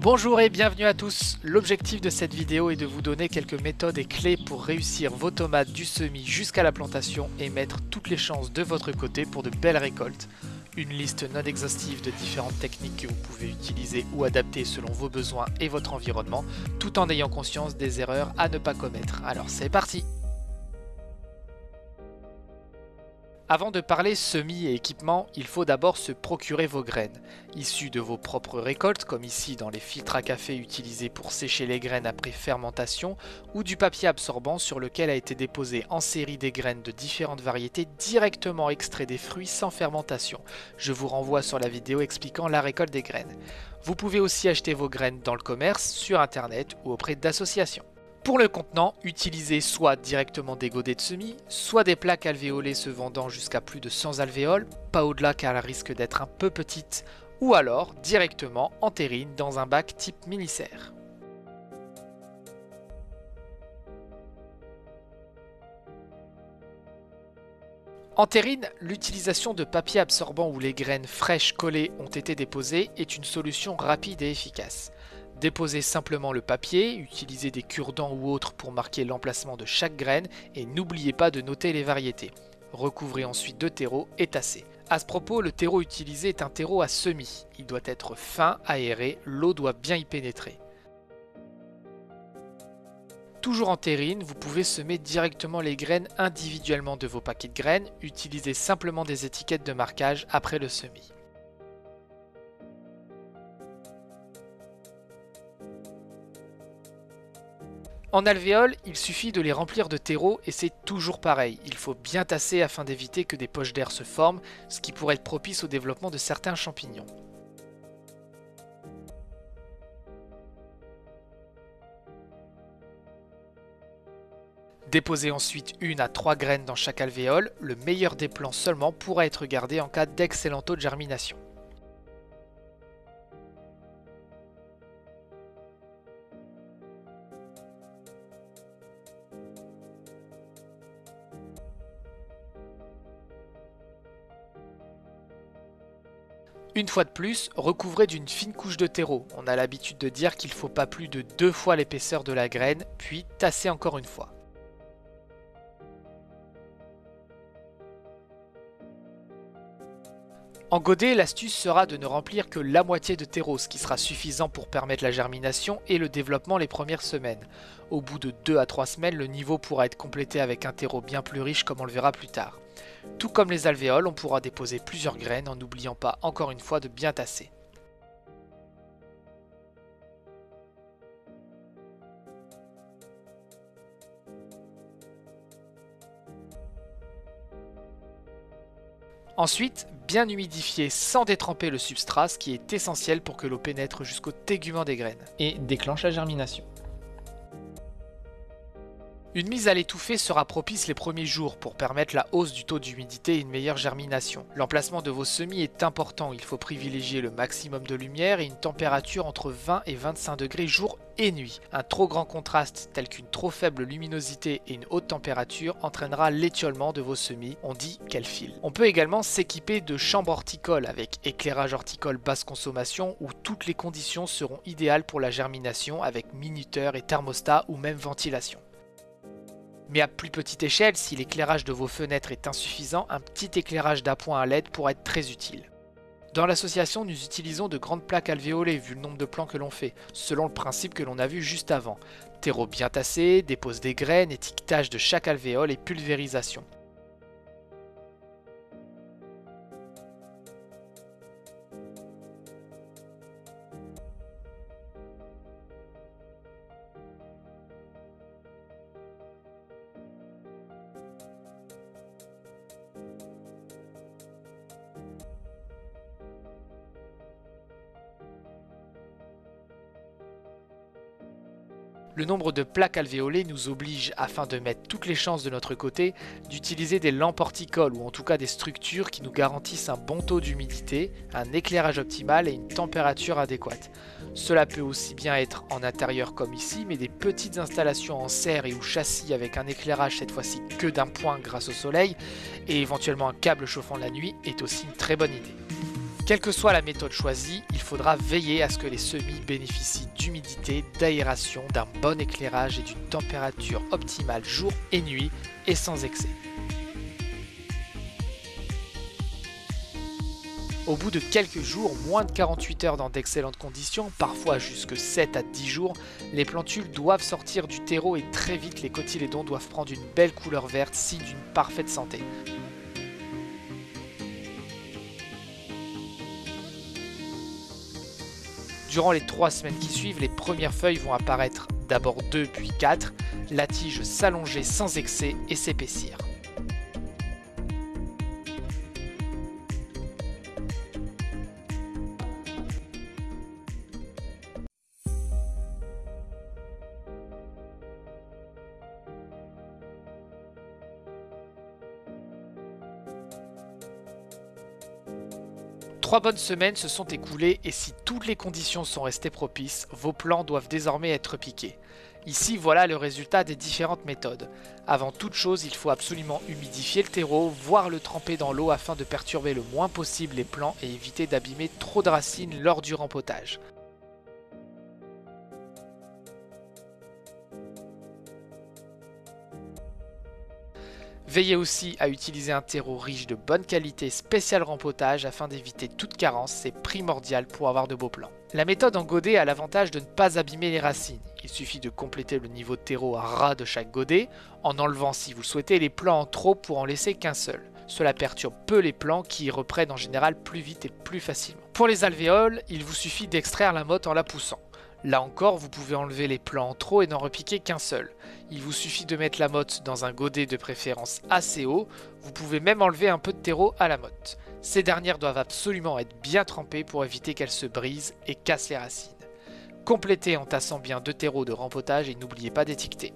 Bonjour et bienvenue à tous. L'objectif de cette vidéo est de vous donner quelques méthodes et clés pour réussir vos tomates du semis jusqu'à la plantation et mettre toutes les chances de votre côté pour de belles récoltes. Une liste non exhaustive de différentes techniques que vous pouvez utiliser ou adapter selon vos besoins et votre environnement, tout en ayant conscience des erreurs à ne pas commettre. Alors c'est parti! Avant de parler semis et équipement, il faut d'abord se procurer vos graines, issues de vos propres récoltes, comme ici dans les filtres à café utilisés pour sécher les graines après fermentation, ou du papier absorbant sur lequel a été déposé en série des graines de différentes variétés directement extraits des fruits sans fermentation. Je vous renvoie sur la vidéo expliquant la récolte des graines. Vous pouvez aussi acheter vos graines dans le commerce, sur internet ou auprès d'associations. Pour le contenant, utilisez soit directement des godets de semis, soit des plaques alvéolées se vendant jusqu'à plus de 100 alvéoles, pas au-delà car elles risquent d'être un peu petites, ou alors directement en terrine dans un bac type mini-serre. En terrine, l'utilisation de papier absorbant où les graines fraîches collées ont été déposées est une solution rapide et efficace. Déposez simplement le papier, utilisez des cure-dents ou autres pour marquer l'emplacement de chaque graine et n'oubliez pas de noter les variétés. Recouvrez ensuite de terreau et tassez. À ce propos, le terreau utilisé est un terreau à semis. Il doit être fin, aéré, l'eau doit bien y pénétrer. Toujours en terrine, vous pouvez semer directement les graines individuellement de vos paquets de graines, utilisez simplement des étiquettes de marquage après le semis. En alvéole, il suffit de les remplir de terreau et c'est toujours pareil, il faut bien tasser afin d'éviter que des poches d'air se forment, ce qui pourrait être propice au développement de certains champignons. Déposez ensuite 1 à 3 graines dans chaque alvéole, le meilleur des plants seulement pourra être gardé en cas d'excellent taux de germination. Une fois de plus, recouvrez d'une fine couche de terreau. On a l'habitude de dire qu'il ne faut pas plus de 2 fois l'épaisseur de la graine, puis tassez encore une fois. En godet, l'astuce sera de ne remplir que la moitié de terreau, ce qui sera suffisant pour permettre la germination et le développement les premières semaines. Au bout de 2 à 3 semaines, le niveau pourra être complété avec un terreau bien plus riche comme on le verra plus tard. Tout comme les alvéoles, on pourra déposer plusieurs graines en n'oubliant pas encore une fois de bien tasser. Ensuite, bien humidifier sans détremper le substrat, ce qui est essentiel pour que l'eau pénètre jusqu'au tégument des graines et déclenche la germination. Une mise à l'étouffée sera propice les premiers jours pour permettre la hausse du taux d'humidité et une meilleure germination. L'emplacement de vos semis est important, il faut privilégier le maximum de lumière et une température entre 20 et 25 degrés jour et nuit. Un trop grand contraste tel qu'une trop faible luminosité et une haute température entraînera l'étiolement de vos semis, on dit qu'elles filent. On peut également s'équiper de chambres horticoles avec éclairage horticole basse consommation où toutes les conditions seront idéales pour la germination avec minuteur et thermostat ou même ventilation. Mais à plus petite échelle, si l'éclairage de vos fenêtres est insuffisant, un petit éclairage d'appoint à LED pourra être très utile. Dans l'association, nous utilisons de grandes plaques alvéolées vu le nombre de plants que l'on fait, selon le principe que l'on a vu juste avant. Terreau bien tassé, dépose des graines, étiquetage de chaque alvéole et pulvérisation. Le nombre de plaques alvéolées nous oblige, afin de mettre toutes les chances de notre côté, d'utiliser des lampes horticoles ou en tout cas des structures qui nous garantissent un bon taux d'humidité, un éclairage optimal et une température adéquate. Cela peut aussi bien être en intérieur comme ici, mais des petites installations en serre et ou châssis avec un éclairage cette fois-ci que d'un point grâce au soleil et éventuellement un câble chauffant la nuit est aussi une très bonne idée. Quelle que soit la méthode choisie, il faudra veiller à ce que les semis bénéficient d'humidité, d'aération, d'un bon éclairage et d'une température optimale jour et nuit et sans excès. Au bout de quelques jours, moins de 48 heures dans d'excellentes conditions, parfois jusque 7 à 10 jours, les plantules doivent sortir du terreau et très vite les cotylédons doivent prendre une belle couleur verte, signe d'une parfaite santé. Durant les 3 semaines qui suivent, les premières feuilles vont apparaître, d'abord 2 puis 4, la tige s'allonger sans excès et s'épaissir. Trois bonnes semaines se sont écoulées et si toutes les conditions sont restées propices, vos plants doivent désormais être piqués. Ici, voilà le résultat des différentes méthodes. Avant toute chose, il faut absolument humidifier le terreau, voire le tremper dans l'eau afin de perturber le moins possible les plants et éviter d'abîmer trop de racines lors du rempotage. Veillez aussi à utiliser un terreau riche de bonne qualité spécial rempotage afin d'éviter toute carence, c'est primordial pour avoir de beaux plants. La méthode en godet a l'avantage de ne pas abîmer les racines. Il suffit de compléter le niveau de terreau à ras de chaque godet, en enlevant si vous le souhaitez les plants en trop pour en laisser qu'un seul. Cela perturbe peu les plants qui y reprennent en général plus vite et plus facilement. Pour les alvéoles, il vous suffit d'extraire la motte en la poussant. Là encore, vous pouvez enlever les plants en trop et n'en repiquer qu'un seul. Il vous suffit de mettre la motte dans un godet de préférence assez haut. Vous pouvez même enlever un peu de terreau à la motte. Ces dernières doivent absolument être bien trempées pour éviter qu'elles se brisent et cassent les racines. Complétez en tassant bien 2 terreaux de rempotage et n'oubliez pas d'étiqueter.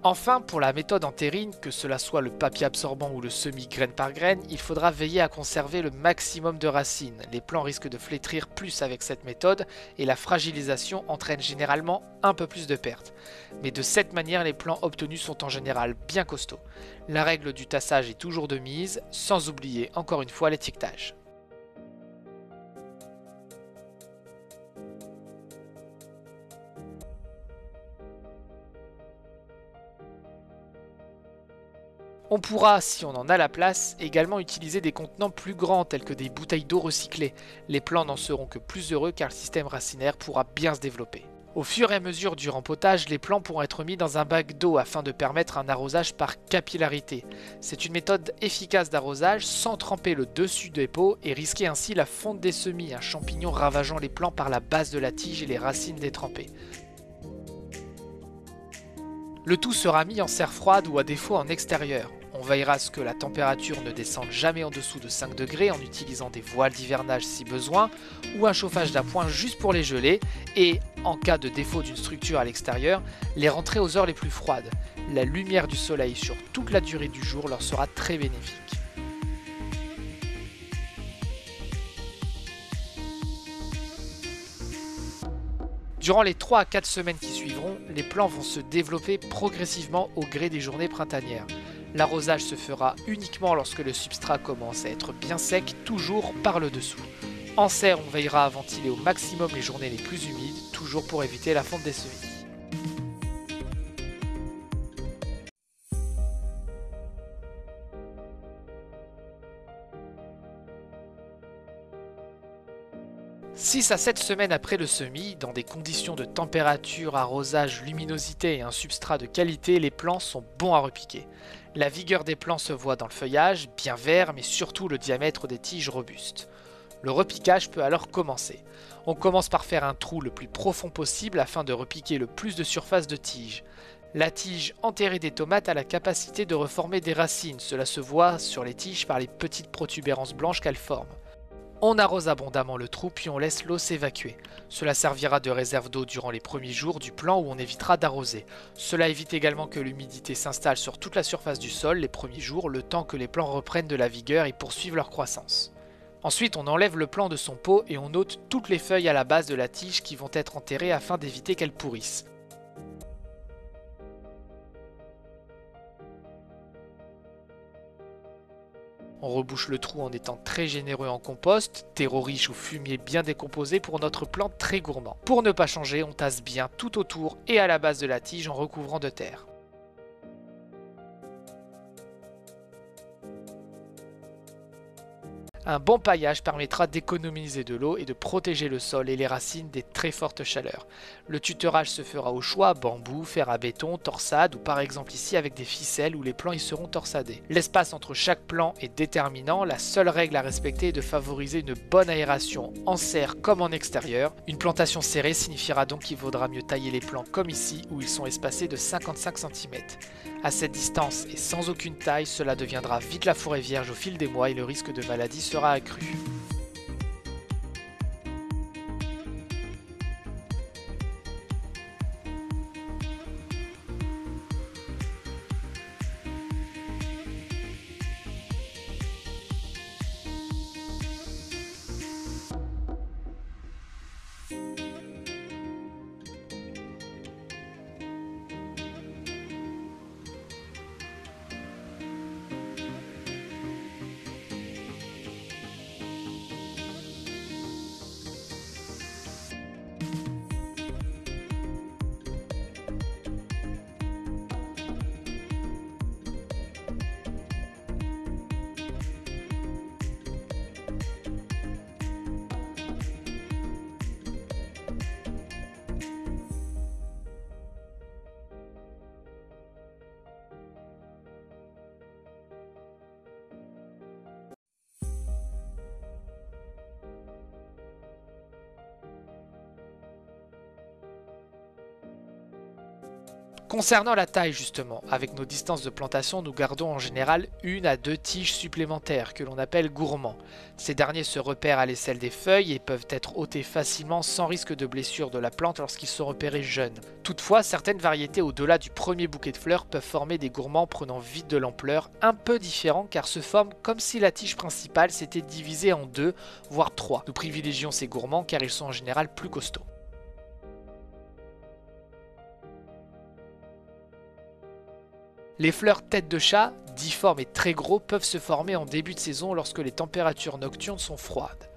Enfin, pour la méthode en terrine, que cela soit le papier absorbant ou le semis graine par graine, il faudra veiller à conserver le maximum de racines. Les plants risquent de flétrir plus avec cette méthode et la fragilisation entraîne généralement un peu plus de pertes. Mais de cette manière, les plants obtenus sont en général bien costauds. La règle du tassage est toujours de mise, sans oublier encore une fois l'étiquetage. On pourra, si on en a la place, également utiliser des contenants plus grands tels que des bouteilles d'eau recyclées. Les plants n'en seront que plus heureux car le système racinaire pourra bien se développer. Au fur et à mesure du rempotage, les plants pourront être mis dans un bac d'eau afin de permettre un arrosage par capillarité. C'est une méthode efficace d'arrosage sans tremper le dessus des pots et risquer ainsi la fonte des semis, un champignon ravageant les plants par la base de la tige et les racines détrempées. Le tout sera mis en serre froide ou à défaut en extérieur. On veillera à ce que la température ne descende jamais en dessous de 5 degrés en utilisant des voiles d'hivernage si besoin ou un chauffage d'appoint juste pour les geler et, en cas de défaut d'une structure à l'extérieur, les rentrer aux heures les plus froides. La lumière du soleil sur toute la durée du jour leur sera très bénéfique. Durant les 3 à 4 semaines qui suivront, les plants vont se développer progressivement au gré des journées printanières. L'arrosage se fera uniquement lorsque le substrat commence à être bien sec, toujours par le dessous. En serre, on veillera à ventiler au maximum les journées les plus humides, toujours pour éviter la fonte des semis. « 6 à 7 semaines après le semis, dans des conditions de température, arrosage, luminosité et un substrat de qualité, les plants sont bons à repiquer. La vigueur des plants se voit dans le feuillage, bien vert, mais surtout le diamètre des tiges robustes. Le repiquage peut alors commencer. On commence par faire un trou le plus profond possible afin de repiquer le plus de surface de tige. La tige enterrée des tomates a la capacité de reformer des racines, cela se voit sur les tiges par les petites protubérances blanches qu'elles forment. On arrose abondamment le trou puis on laisse l'eau s'évacuer. Cela servira de réserve d'eau durant les premiers jours du plan où on évitera d'arroser. Cela évite également que l'humidité s'installe sur toute la surface du sol les premiers jours, le temps que les plants reprennent de la vigueur et poursuivent leur croissance. Ensuite, on enlève le plant de son pot et on ôte toutes les feuilles à la base de la tige qui vont être enterrées afin d'éviter qu'elles pourrissent. On rebouche le trou en étant très généreux en compost, terreau riche ou fumier bien décomposé pour notre plant très gourmand. Pour ne pas changer, on tasse bien tout autour et à la base de la tige en recouvrant de terre. Un bon paillage permettra d'économiser de l'eau et de protéger le sol et les racines des très fortes chaleurs. Le tutorage se fera au choix, bambou, fer à béton, torsade ou par exemple ici avec des ficelles où les plants y seront torsadés. L'espace entre chaque plant est déterminant, la seule règle à respecter est de favoriser une bonne aération en serre comme en extérieur. Une plantation serrée signifiera donc qu'il vaudra mieux tailler les plants comme ici où ils sont espacés de 55 cm. À cette distance et sans aucune taille, cela deviendra vite la forêt vierge au fil des mois et le risque de maladie sera accru. Concernant la taille justement, avec nos distances de plantation, nous gardons en général 1 à 2 tiges supplémentaires que l'on appelle gourmands. Ces derniers se repèrent à l'aisselle des feuilles et peuvent être ôtés facilement sans risque de blessure de la plante lorsqu'ils sont repérés jeunes. Toutefois, certaines variétés au-delà du premier bouquet de fleurs peuvent former des gourmands prenant vite de l'ampleur, un peu différents car se forment comme si la tige principale s'était divisée en 2, voire 3. Nous privilégions ces gourmands car ils sont en général plus costauds. Les fleurs tête de chat, difformes et très gros, peuvent se former en début de saison lorsque les températures nocturnes sont froides.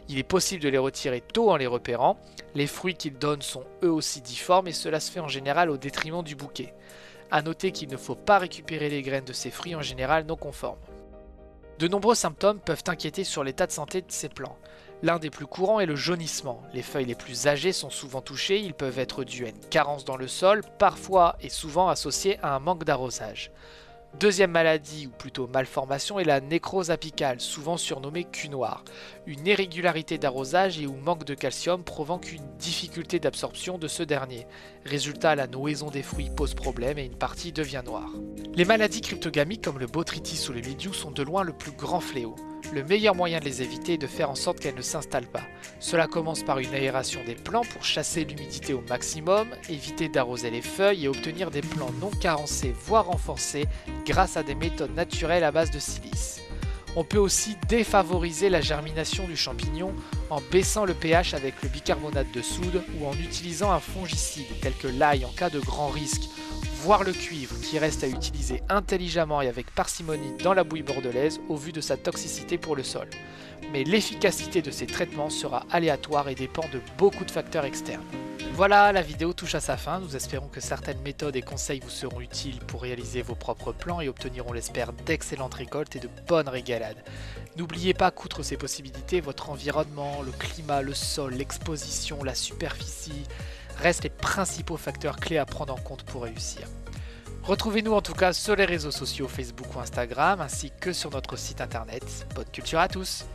Il est possible de les retirer tôt en les repérant. Les fruits qu'ils donnent sont eux aussi difformes et cela se fait en général au détriment du bouquet. A noter qu'il ne faut pas récupérer les graines de ces fruits en général non conformes. De nombreux symptômes peuvent inquiéter sur l'état de santé de ces plants. L'un des plus courants est le jaunissement. Les feuilles les plus âgées sont souvent touchées, ils peuvent être dus à une carence dans le sol, parfois et souvent associés à un manque d'arrosage. Deuxième maladie, ou plutôt malformation, est la nécrose apicale, souvent surnommée cul noir. Une irrégularité d'arrosage et ou manque de calcium provoque une difficulté d'absorption de ce dernier. Résultat, la nouaison des fruits pose problème et une partie devient noire. Les maladies cryptogamiques comme le botrytis ou le mildiou sont de loin le plus grand fléau. Le meilleur moyen de les éviter est de faire en sorte qu'elles ne s'installent pas. Cela commence par une aération des plants pour chasser l'humidité au maximum, éviter d'arroser les feuilles et obtenir des plants non carencés voire renforcés grâce à des méthodes naturelles à base de silice. On peut aussi défavoriser la germination du champignon en baissant le pH avec le bicarbonate de soude ou en utilisant un fongicide tel que l'ail en cas de grand risque, voire le cuivre qui reste à utiliser intelligemment et avec parcimonie dans la bouille bordelaise au vu de sa toxicité pour le sol. Mais l'efficacité de ces traitements sera aléatoire et dépend de beaucoup de facteurs externes. Voilà, la vidéo touche à sa fin. Nous espérons que certaines méthodes et conseils vous seront utiles pour réaliser vos propres plans et obtenir, on l'espère, d'excellentes récoltes et de bonnes régalades. N'oubliez pas qu'outre ces possibilités, votre environnement, le climat, le sol, l'exposition, la superficie restent les principaux facteurs clés à prendre en compte pour réussir. Retrouvez-nous en tout cas sur les réseaux sociaux Facebook ou Instagram ainsi que sur notre site internet. Bonne culture à tous!